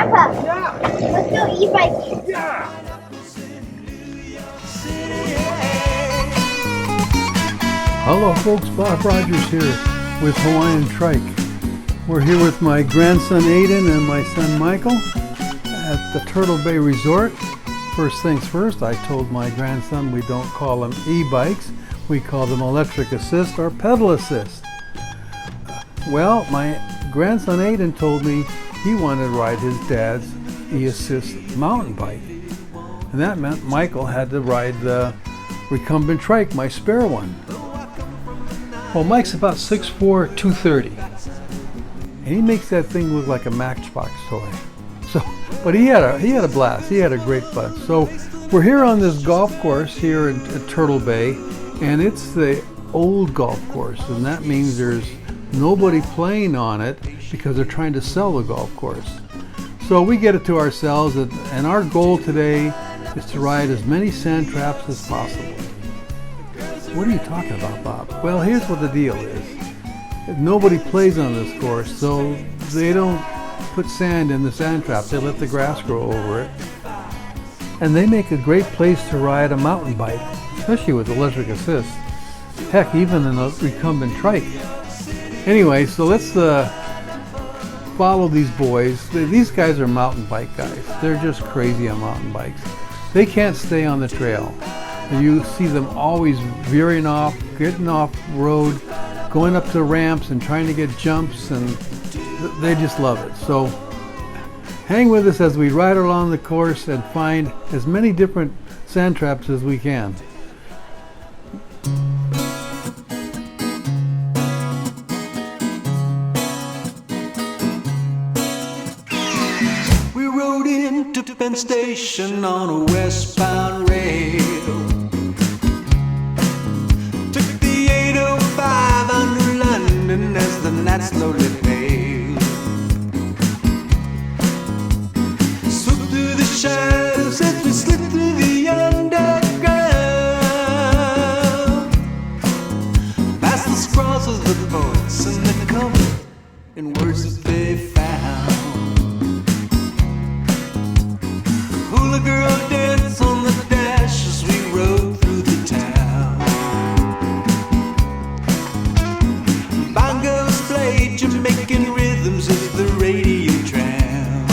Grandpa, Yeah. let's go e-bike. Yeah. Hello folks, Bob Rogers here with Hawaiian Trike. We're here with my grandson Aiden and my son Michael at the Turtle Bay Resort. First things first, I told my grandson we don't call them e-bikes, we call them electric assist or pedal assist. Well, my grandson Aiden told me he wanted to ride his dad's e-assist mountain bike. And that meant Michael had to ride the Recumbent Trike, my spare one. Well, Mike's about 6'4", 230. And he makes that thing look like a Matchbox toy. But he had a blast. He had a great fun. So we're here on this golf course here at Turtle Bay, and it's the old golf course, and that means there's nobody playing on it because they're trying to sell the golf course. So we get it to ourselves, and our goal today is to ride as many sand traps as possible. What are you talking about, Bob? Well, here's what the deal is. Nobody plays on this course, so they don't put sand in the sand trap. They let the grass grow over it. And they make a great place to ride a mountain bike, especially with electric assist. Heck, even in a Recumbent Trike. Anyway, so let's follow these boys. These guys are mountain bike guys. They're just crazy on mountain bikes. They can't stay on the trail. You see them always veering off, getting off road, going up to ramps and trying to get jumps, and they just love it. So hang with us as we ride along the course and find as many different sand traps as we can. We rode into Penn Station on a westbound rail. Took the 805 under London as the night slowly paled. Swooped through the shadows as we slipped through the underground. Past the scrawls of the poets and the cover in words that they found. Hula girl dance on the dash as we rode through the town. Bongos played Jamaican rhythms as the radio drowned.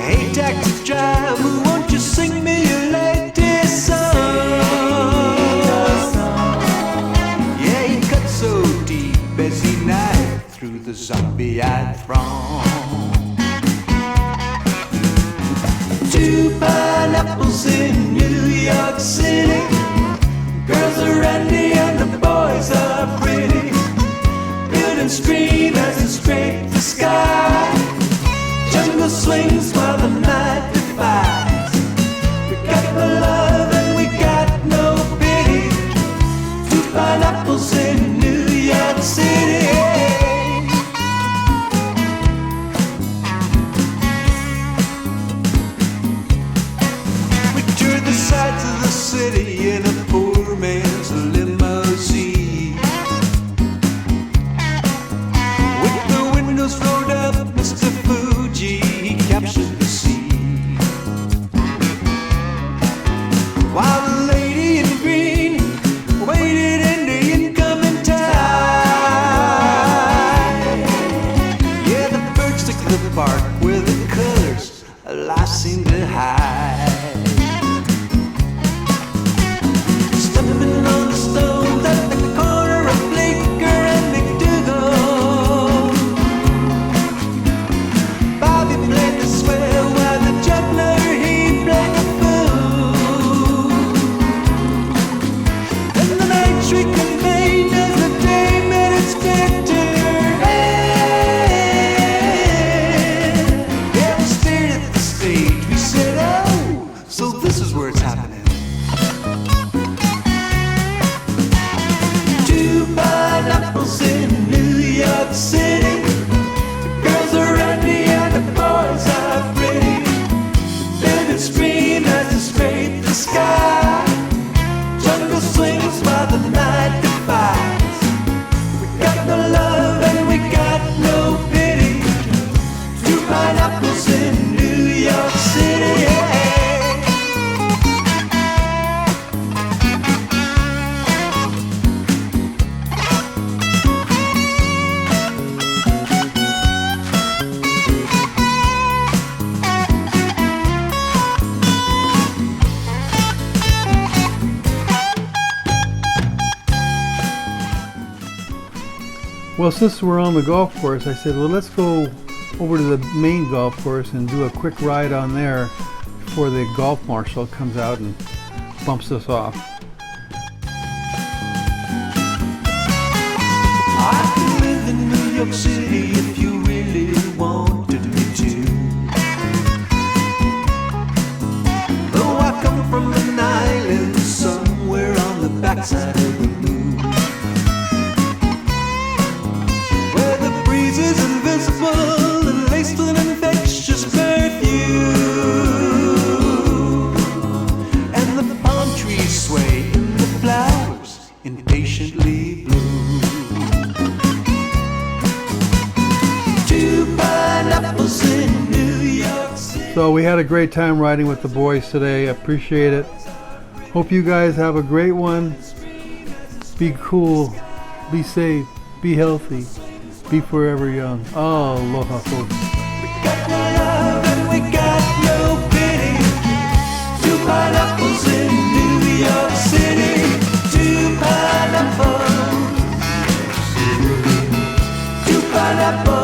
Hey taxi driver, won't you sing me your latest song? Yeah, he cut so deep as he knifed through the zombie-eyed throng. 2 pineapples in New York City. Girls are randy and the boys are pretty. Build and scream as we scrape the sky. Jungle swings while the night defies. We got the love and we got no pity. 2 pineapples in New York City. Sides of the city in a poor man's limousine. With the windows rolled up, Mr. Fuji, he captured the scene. While the lady in green waited in the incoming tide. Yeah, the birds took the park where the colors life seemed to hide. Stepping on the stones at the corner of Bleecker and McDougal. Bobby played the swell while the juggler he played the fool. And the night shriek and made as the day met its victor. Yeah, we stared at the stage, we said, oh, so this is where it's happening. 2 pineapples in New York City. The girls are randy and the boys are pretty. Build and scream as they scrape the sky. Jungle swings while the night defies. We got no love and we got no pity. Well, since we're on the golf course, I said, well, let's go over to the main golf course and do a quick ride on there before the golf marshal comes out and bumps us off. I could live in New York City if you really wanted me to. Though I come from an island somewhere on the backside of the moon, where the breeze is invincible and laced with an infectious perfume, and the palm trees sway and the flowers impatiently bloom. In New York City. So we had a great time riding with the boys today. Appreciate it. Hope you guys have a great one. Be cool, be safe, be healthy, be forever young. Oh, aloha, folks. We got no love and we got no pity. 2 pineapples in New York City. 2 pineapples. 2 pineapples.